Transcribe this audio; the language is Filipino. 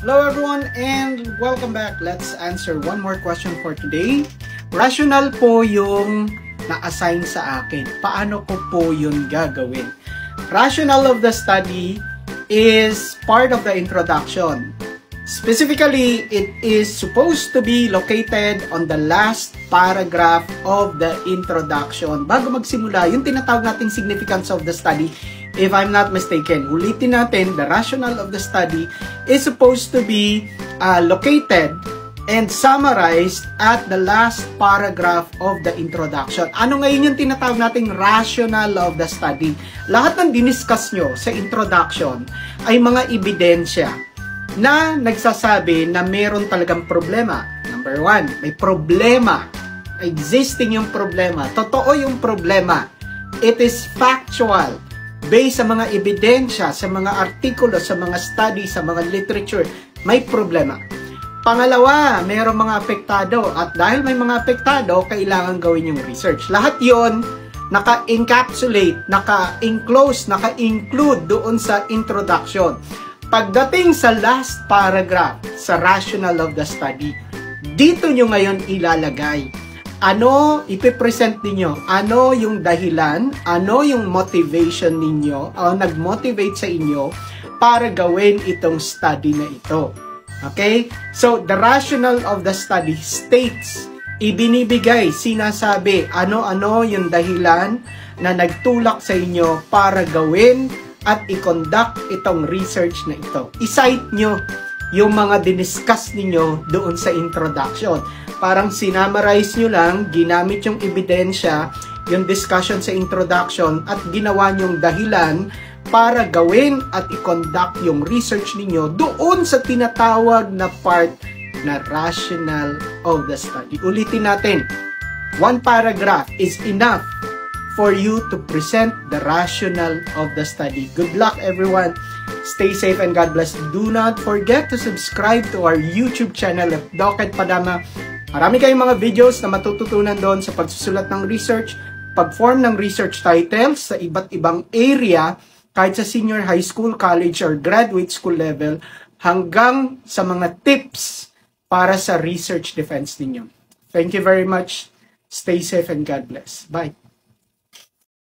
Hello everyone and welcome back. Let's answer one more question for today. Rational po yung na-assign sa akin. Paano ko po yun gagawin? Rationale of the study is part of the introduction. Specifically, it is supposed to be located on the last paragraph of the introduction. Bago magsimula, yung tinatawag nating significance of the study, if I'm not mistaken, ulitin natin, the rationale of the study is supposed to be located and summarized at the last paragraph of the introduction. Ano ngayon yung tinatawag nating rationale of the study? Lahat ng diniscuss nyo sa introduction ay mga ebidensya na nagsasabi na meron talagang problema. Number one, may problema. Existing yung problema. Totoo yung problema. It is factual. Based sa mga ebidensya, sa mga artikulo, sa mga study, sa mga literature, may problema. Pangalawa, mayroong mga apektado. At dahil may mga apektado, kailangan gawin yung research. Lahat yon naka-encapsulate, naka-enclose, naka-include doon sa introduction. Pagdating sa last paragraph, sa rationale of the study, dito nyo ngayon ilalagay. Ano ipipresent ninyo? Ano yung dahilan? Ano yung motivation ninyo? O nag-motivate sa inyo para gawin itong study na ito? Okay? So, the rationale of the study states, ibinibigay, sinasabi, ano-ano yung dahilan na nagtulak sa inyo para gawin at i-conduct itong research na ito. I-cite nyo yung mga diniscuss ninyo doon sa introduction. Parang sinamarize nyo lang, ginamit yung ebidensya, yung discussion sa introduction, at ginawa nyong dahilan para gawin at i-conduct yung research ninyo doon sa tinatawag na part na rationale of the study. Ulitin natin, one paragraph is enough for you to present the rationale of the study. Good luck everyone. Stay safe and God bless. Do not forget to subscribe to our YouTube channel at Doked Padama. Marami kayong mga videos na matututunan doon sa pagsusulat ng research, pag-form ng research titles sa iba't ibang area, kahit sa senior high school, college, or graduate school level, hanggang sa mga tips para sa research defense ninyo. Thank you very much. Stay safe and God bless. Bye.